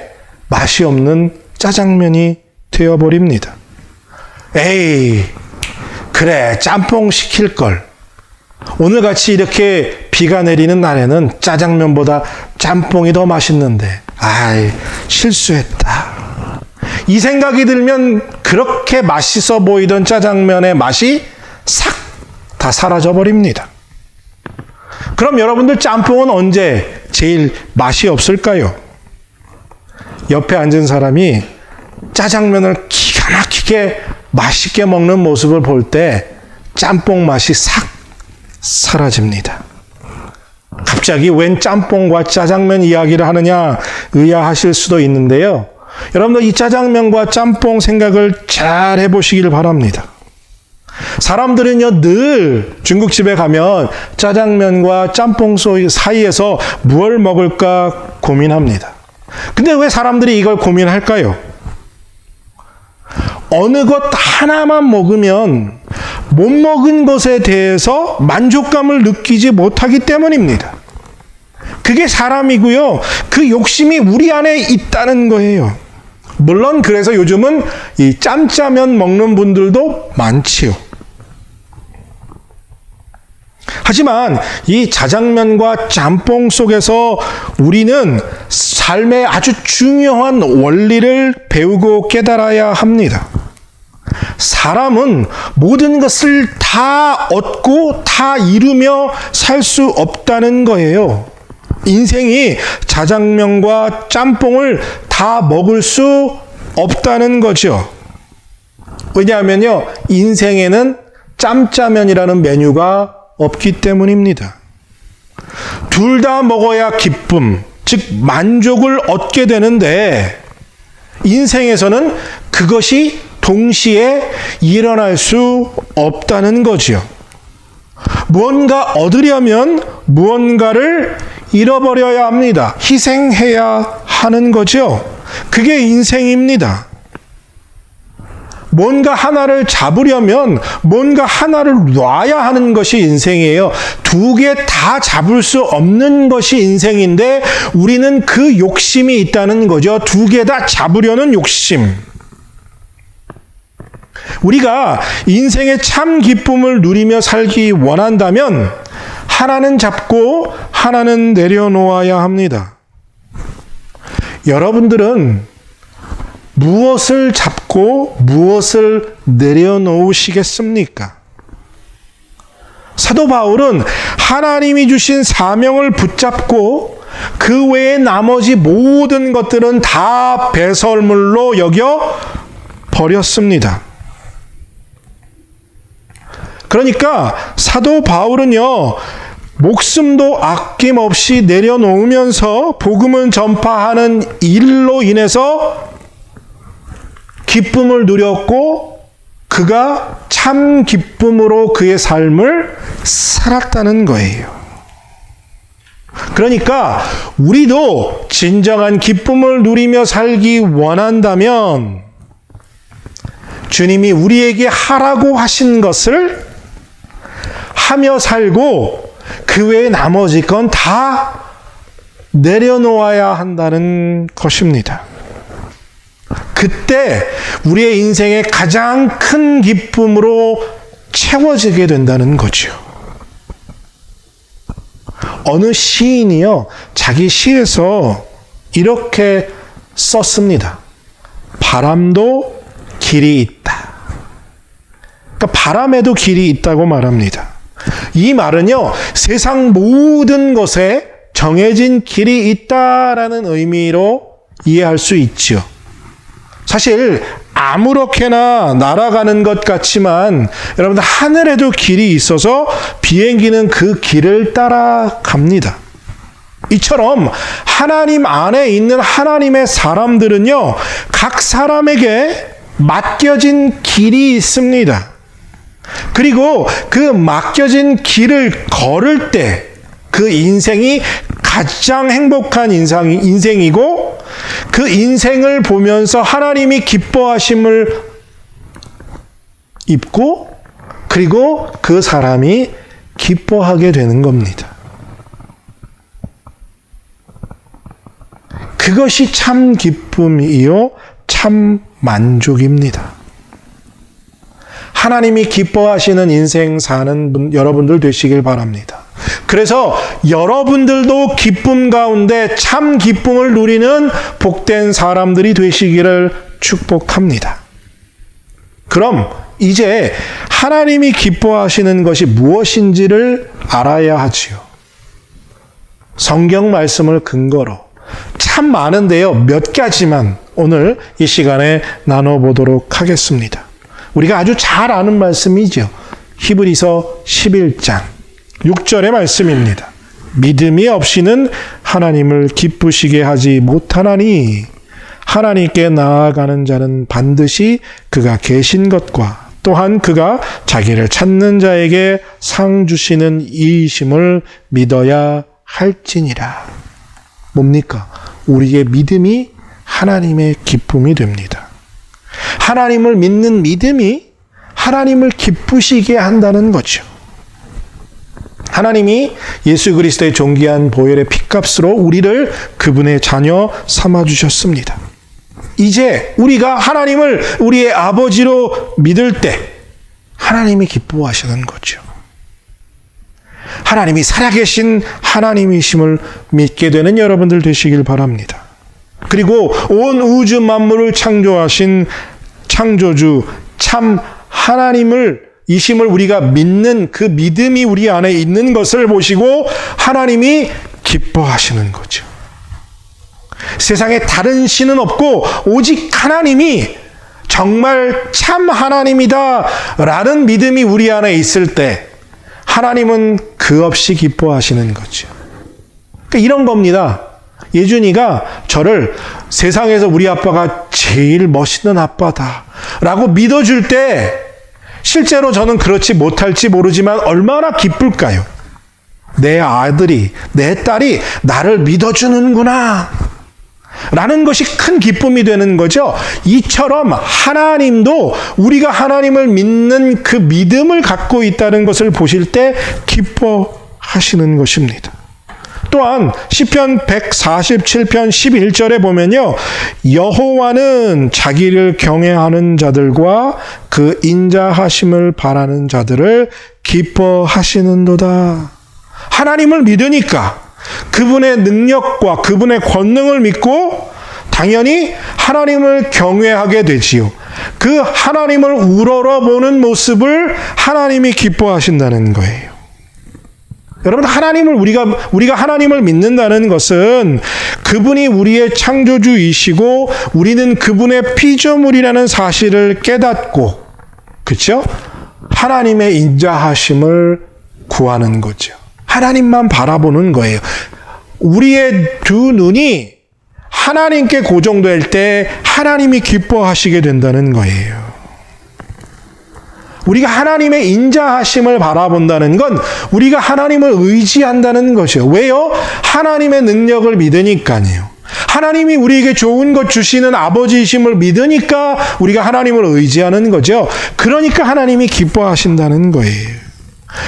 맛이 없는 짜장면이 되어버립니다. 에이, 그래, 짬뽕 시킬 걸. 오늘같이 이렇게 비가 내리는 날에는 짜장면보다 짬뽕이 더 맛있는데, 아이, 실수했다. 이 생각이 들면 그렇게 맛있어 보이던 짜장면의 맛이 싹 다 사라져 버립니다. 그럼 여러분들 짬뽕은 언제 제일 맛이 없을까요? 옆에 앉은 사람이 짜장면을 기가 막히게 맛있게 먹는 모습을 볼 때 짬뽕 맛이 싹 사라집니다. 갑자기 웬 짬뽕과 짜장면 이야기를 하느냐 의아하실 수도 있는데요. 여러분들 이 짜장면과 짬뽕 생각을 잘 해보시길 바랍니다. 사람들은요 늘 중국집에 가면 짜장면과 짬뽕 사이에서 무엇을 먹을까 고민합니다. 근데 왜 사람들이 이걸 고민할까요? 어느 것 하나만 먹으면 못 먹은 것에 대해서 만족감을 느끼지 못하기 때문입니다. 그게 사람이고요. 그 욕심이 우리 안에 있다는 거예요. 물론 그래서 요즘은 이 짬짜면 먹는 분들도 많지요. 하지만 이 짜장면과 짬뽕 속에서 우리는 삶의 아주 중요한 원리를 배우고 깨달아야 합니다. 사람은 모든 것을 다 얻고 다 이루며 살 수 없다는 거예요. 인생이 짜장면과 짬뽕을 다 먹을 수 없다는 거죠. 왜냐하면요, 인생에는 짬짜면이라는 메뉴가 없기 때문입니다. 둘 다 먹어야 기쁨, 즉 만족을 얻게 되는데 인생에서는 그것이 동시에 일어날 수 없다는 거지요. 무언가 얻으려면 무언가를 잃어버려야 합니다. 희생해야 하는 거죠. 그게 인생입니다. 뭔가 하나를 잡으려면 뭔가 하나를 놔야 하는 것이 인생이에요. 두 개 다 잡을 수 없는 것이 인생인데 우리는 그 욕심이 있다는 거죠. 두 개 다 잡으려는 욕심. 우리가 인생의 참 기쁨을 누리며 살기 원한다면 하나는 잡고 하나는 내려놓아야 합니다. 여러분들은 무엇을 잡고 무엇을 내려놓으시겠습니까? 사도 바울은 하나님이 주신 사명을 붙잡고 그 외의 나머지 모든 것들은 다 배설물로 여겨 버렸습니다. 그러니까 사도 바울은요, 목숨도 아낌없이 내려놓으면서 복음을 전파하는 일로 인해서 기쁨을 누렸고 그가 참 기쁨으로 그의 삶을 살았다는 거예요. 그러니까 우리도 진정한 기쁨을 누리며 살기 원한다면 주님이 우리에게 하라고 하신 것을 하며 살고 그 외에 나머지 건 다 내려놓아야 한다는 것입니다. 그때 우리의 인생의 가장 큰 기쁨으로 채워지게 된다는 거죠. 어느 시인이요, 자기 시에서 이렇게 썼습니다. 바람도 길이 있다. 그러니까 바람에도 길이 있다고 말합니다. 이 말은요, 세상 모든 것에 정해진 길이 있다라는 의미로 이해할 수 있죠. 사실 아무렇게나 날아가는 것 같지만 여러분들 하늘에도 길이 있어서 비행기는 그 길을 따라갑니다. 이처럼 하나님 안에 있는 하나님의 사람들은요, 각 사람에게 맡겨진 길이 있습니다. 그리고 그 맡겨진 길을 걸을 때 그 인생이 가장 행복한 인생이고 그 인생을 보면서 하나님이 기뻐하심을 입고 그리고 그 사람이 기뻐하게 되는 겁니다. 그것이 참 기쁨이요, 참 만족입니다. 하나님이 기뻐하시는 인생 사는 여러분들 되시길 바랍니다. 그래서 여러분들도 기쁨 가운데 참 기쁨을 누리는 복된 사람들이 되시기를 축복합니다. 그럼 이제 하나님이 기뻐하시는 것이 무엇인지를 알아야 하지요. 성경 말씀을 근거로 참 많은데요, 몇 가지만 오늘 이 시간에 나눠보도록 하겠습니다. 우리가 아주 잘 아는 말씀이죠. 히브리서 11장 6절의 말씀입니다. 믿음이 없이는 하나님을 기쁘시게 하지 못하나니 하나님께 나아가는 자는 반드시 그가 계신 것과 또한 그가 자기를 찾는 자에게 상 주시는 이이심을 믿어야 할지니라. 뭡니까? 우리의 믿음이 하나님의 기쁨이 됩니다. 하나님을 믿는 믿음이 하나님을 기쁘시게 한다는 거죠. 하나님이 예수 그리스도의 존귀한 보혈의 피값으로 우리를 그분의 자녀 삼아주셨습니다. 이제 우리가 하나님을 우리의 아버지로 믿을 때 하나님이 기뻐하시는 거죠. 하나님이 살아계신 하나님이심을 믿게 되는 여러분들 되시길 바랍니다. 그리고 온 우주 만물을 창조하신 창조주 참 하나님을 이심을 우리가 믿는 그 믿음이 우리 안에 있는 것을 보시고 하나님이 기뻐하시는 거죠. 세상에 다른 신은 없고 오직 하나님이 정말 참 하나님이다 라는 믿음이 우리 안에 있을 때 하나님은 그 없이 기뻐하시는 거죠. 그러니까 이런 겁니다. 예준이가 저를 세상에서 우리 아빠가 제일 멋있는 아빠다 라고 믿어줄 때 실제로 저는 그렇지 못할지 모르지만 얼마나 기쁠까요? 내 아들이, 내 딸이 나를 믿어주는구나 라는 것이 큰 기쁨이 되는 거죠. 이처럼 하나님도 우리가 하나님을 믿는 그 믿음을 갖고 있다는 것을 보실 때 기뻐하시는 것입니다. 또한 시편 147편 11절에 보면요, 여호와는 자기를 경외하는 자들과 그 인자하심을 바라는 자들을 기뻐하시는도다. 하나님을 믿으니까 그분의 능력과 그분의 권능을 믿고 당연히 하나님을 경외하게 되지요. 그 하나님을 우러러보는 모습을 하나님이 기뻐하신다는 거예요. 여러분, 우리가 하나님을 믿는다는 것은 그분이 우리의 창조주이시고 우리는 그분의 피조물이라는 사실을 깨닫고, 그렇죠? 하나님의 인자하심을 구하는 거죠. 하나님만 바라보는 거예요. 우리의 두 눈이 하나님께 고정될 때 하나님이 기뻐하시게 된다는 거예요. 우리가 하나님의 인자하심을 바라본다는 건 우리가 하나님을 의지한다는 것이에요. 왜요? 하나님의 능력을 믿으니까요. 하나님이 우리에게 좋은 것 주시는 아버지이심을 믿으니까 우리가 하나님을 의지하는 거죠. 그러니까 하나님이 기뻐하신다는 거예요.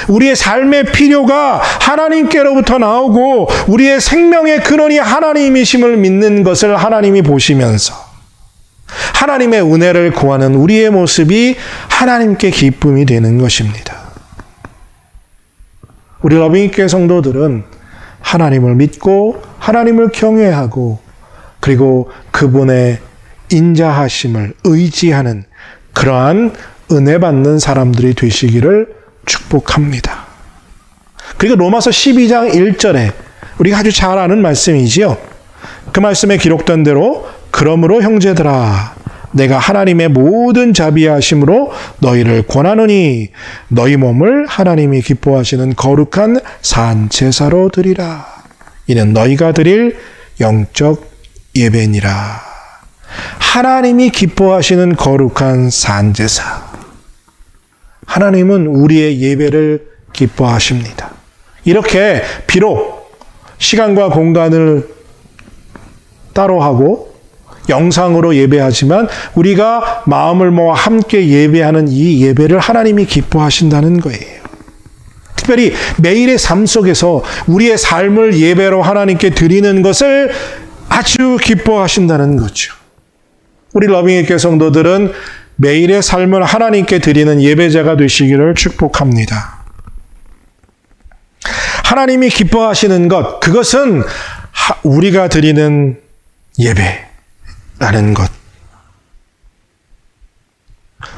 우리의 삶의 필요가 하나님께로부터 나오고 우리의 생명의 근원이 하나님이심을 믿는 것을 하나님이 보시면서 하나님의 은혜를 구하는 우리의 모습이 하나님께 기쁨이 되는 것입니다. 우리 러빙교회 성도들은 하나님을 믿고 하나님을 경외하고 그리고 그분의 인자하심을 의지하는 그러한 은혜 받는 사람들이 되시기를 축복합니다. 그리고 로마서 12장 1절에 우리가 아주 잘 아는 말씀이지요. 그 말씀에 기록된 대로 그러므로 형제들아 내가 하나님의 모든 자비하심으로 너희를 권하노니 너희 몸을 하나님이 기뻐하시는 거룩한 산 제사로 드리라. 이는 너희가 드릴 영적 예배니라. 하나님이 기뻐하시는 거룩한 산 제사. 하나님은 우리의 예배를 기뻐하십니다. 이렇게 비록 시간과 공간을 따로 하고 영상으로 예배하지만 우리가 마음을 모아 함께 예배하는 이 예배를 하나님이 기뻐하신다는 거예요. 특별히 매일의 삶 속에서 우리의 삶을 예배로 하나님께 드리는 것을 아주 기뻐하신다는 거죠. 우리 러빙의 교회 성도들은 매일의 삶을 하나님께 드리는 예배자가 되시기를 축복합니다. 하나님이 기뻐하시는 것, 그것은 우리가 드리는 예배라는 것.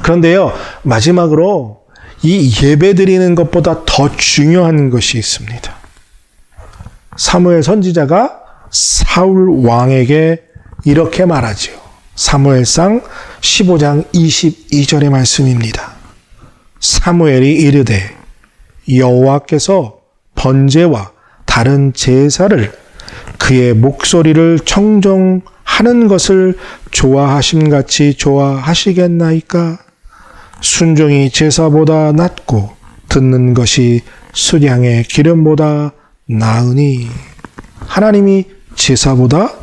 그런데요, 마지막으로 이 예배 드리는 것보다 더 중요한 것이 있습니다. 사무엘 선지자가 사울 왕에게 이렇게 말하지요. 사무엘상 15장 22절의 말씀입니다. 사무엘이 이르되 여호와께서 번제와 다른 제사를 그의 목소리를 청종하는 것을 좋아하심같이 좋아하시겠나이까? 순종이 제사보다 낫고 듣는 것이 수량의 기름보다 나으니. 하나님이 제사보다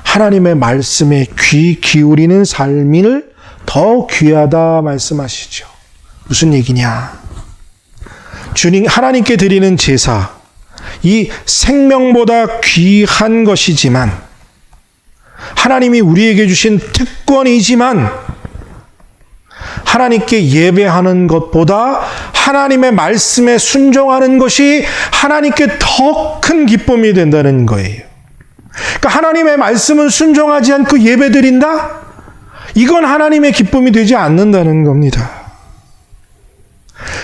하나님의 말씀에 귀 기울이는 삶을 더 귀하다 말씀하시죠. 무슨 얘기냐? 주님 하나님께 드리는 제사, 이 생명보다 귀한 것이지만 하나님이 우리에게 주신 특권이지만 하나님께 예배하는 것보다 하나님의 말씀에 순종하는 것이 하나님께 더 큰 기쁨이 된다는 거예요. 그러니까 하나님의 말씀은 순종하지 않고 예배드린다? 이건 하나님의 기쁨이 되지 않는다는 겁니다.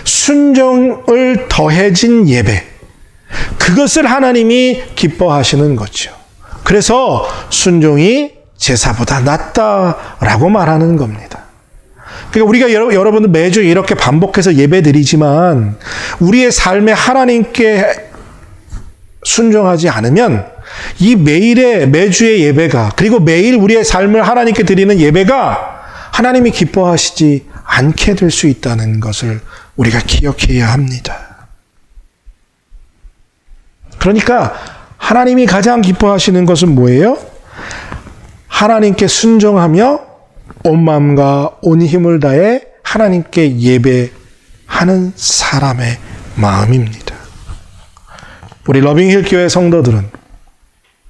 순종을 더해진 예배, 그것을 하나님이 기뻐하시는 거죠. 그래서 순종이 제사보다 낫다라고 말하는 겁니다. 그러니까 우리가 여러분들 매주 이렇게 반복해서 예배드리지만 우리의 삶에 하나님께 순종하지 않으면 이 매주의 예배가, 그리고 매일 우리의 삶을 하나님께 드리는 예배가 하나님이 기뻐하시지 않게 될 수 있다는 것을 우리가 기억해야 합니다. 그러니까 하나님이 가장 기뻐하시는 것은 뭐예요? 하나님께 순종하며 온 마음과 온 힘을 다해 하나님께 예배하는 사람의 마음입니다. 우리 러빙힐 교회 성도들은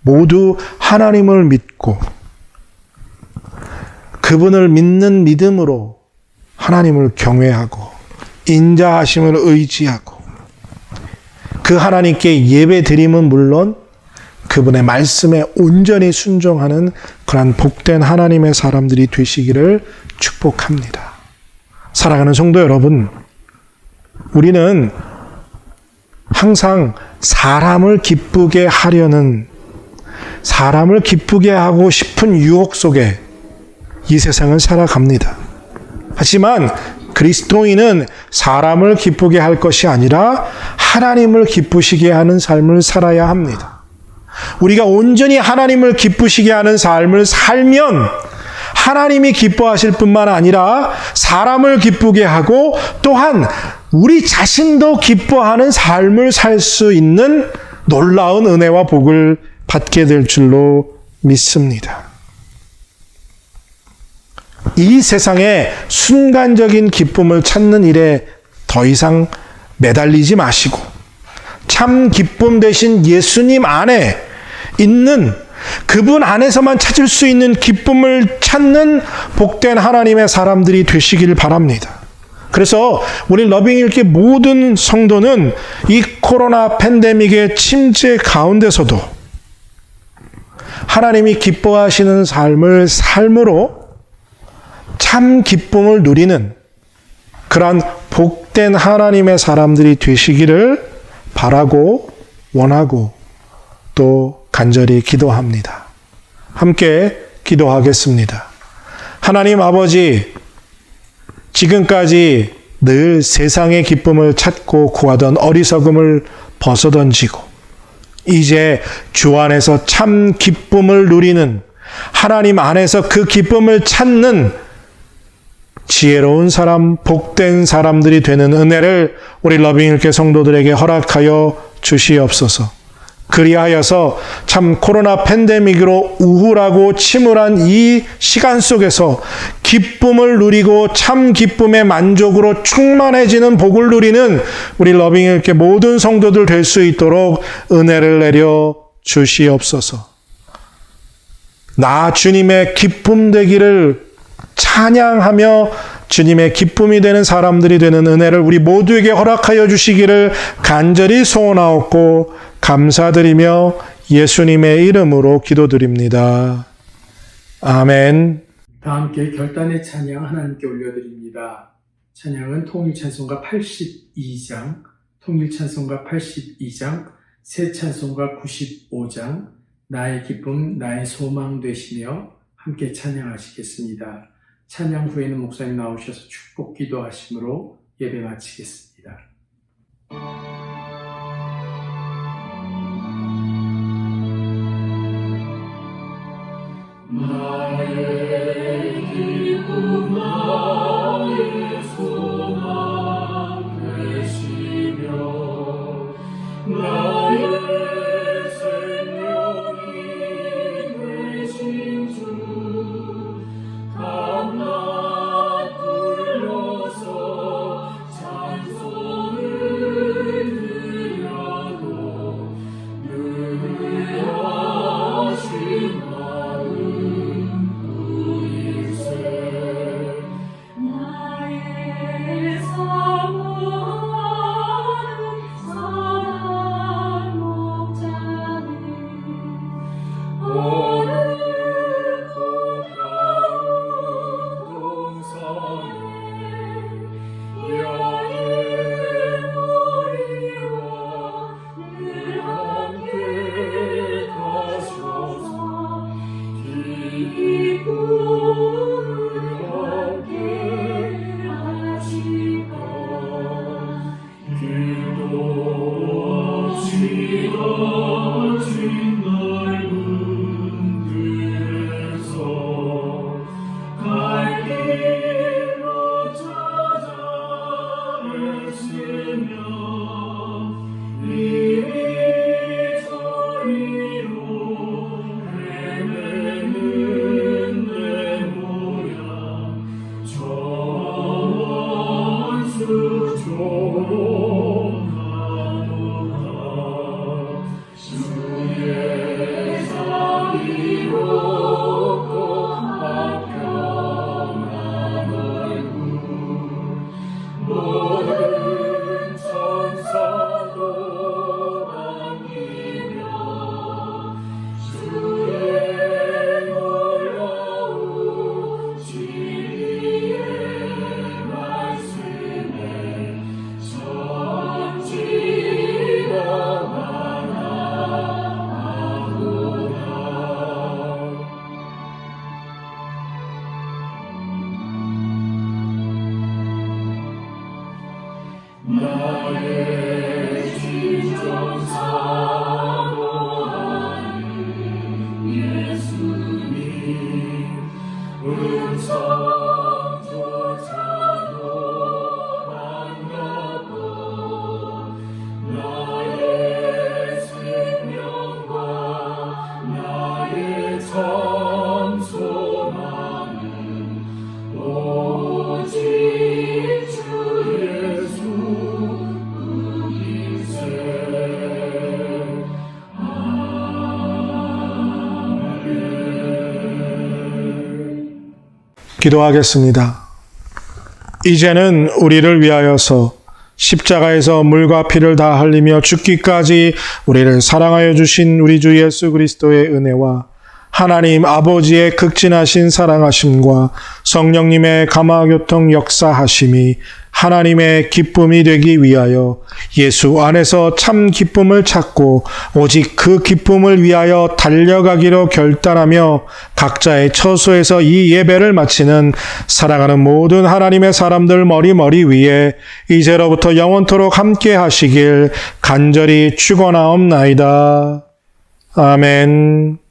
모두 하나님을 믿고 그분을 믿는 믿음으로 하나님을 경외하고 인자하심을 의지하고 그 하나님께 예배드림은 물론 그분의 말씀에 온전히 순종하는 그러한 복된 하나님의 사람들이 되시기를 축복합니다. 사랑하는 성도 여러분, 우리는 항상 사람을 기쁘게 하려는, 사람을 기쁘게 하고 싶은 유혹 속에 이 세상을 살아갑니다. 하지만 그리스도인은 사람을 기쁘게 할 것이 아니라 하나님을 기쁘시게 하는 삶을 살아야 합니다. 우리가 온전히 하나님을 기쁘시게 하는 삶을 살면 하나님이 기뻐하실 뿐만 아니라 사람을 기쁘게 하고 또한 우리 자신도 기뻐하는 삶을 살 수 있는 놀라운 은혜와 복을 받게 될 줄로 믿습니다. 이 세상에 순간적인 기쁨을 찾는 일에 더 이상 매달리지 마시고 참 기쁨 대신 예수님 안에 있는 그분 안에서만 찾을 수 있는 기쁨을 찾는 복된 하나님의 사람들이 되시길 바랍니다. 그래서 우리 러빙일기 모든 성도는 이 코로나 팬데믹의 침체 가운데서도 하나님이 기뻐하시는 삶을 삶으로 참 기쁨을 누리는 그러한 복된 하나님의 사람들이 되시기를 바라고 원하고 또 간절히 기도합니다. 함께 기도하겠습니다. 하나님 아버지, 지금까지 늘 세상의 기쁨을 찾고 구하던 어리석음을 벗어던지고 이제 주 안에서 참 기쁨을 누리는 하나님 안에서 그 기쁨을 찾는 지혜로운 사람, 복된 사람들이 되는 은혜를 우리 러빙일개 성도들에게 허락하여 주시옵소서. 그리하여서 참 코로나 팬데믹으로 우울하고 침울한 이 시간 속에서 기쁨을 누리고 참 기쁨의 만족으로 충만해지는 복을 누리는 우리 러빙일개 모든 성도들 될 수 있도록 은혜를 내려 주시옵소서. 나 주님의 기쁨 되기를 찬양하며 주님의 기쁨이 되는 사람들이 되는 은혜를 우리 모두에게 허락하여 주시기를 간절히 소원하옵고 감사드리며 예수님의 이름으로 기도드립니다. 아멘. 다 함께 결단의 찬양 하나님께 올려드립니다. 찬양은 통일찬송가 82장, 통일찬송가 82장, 새찬송가 95장, 나의 기쁨, 나의 소망 되시며 함께 찬양하시겠습니다. 찬양 후에는 목사님 나오셔서 축복 기도하심으로 예배 마치겠습니다. 나의 기쁨 나의 소망 되시며 나의 생명이 되신 주 감나 불러서 찬송을 기도하겠습니다. 이제는 우리를 위하여서 십자가에서 물과 피를 다 흘리며 죽기까지 우리를 사랑하여 주신 우리 주 예수 그리스도의 은혜와 하나님 아버지의 극진하신 사랑하심과 성령님의 감화교통 역사하심이 하나님의 기쁨이 되기 위하여 예수 안에서 참 기쁨을 찾고 오직 그 기쁨을 위하여 달려가기로 결단하며 각자의 처소에서 이 예배를 마치는 사랑하는 모든 하나님의 사람들 머리 위에 이제로부터 영원토록 함께 하시길 간절히 축원하옵나이다. 아멘.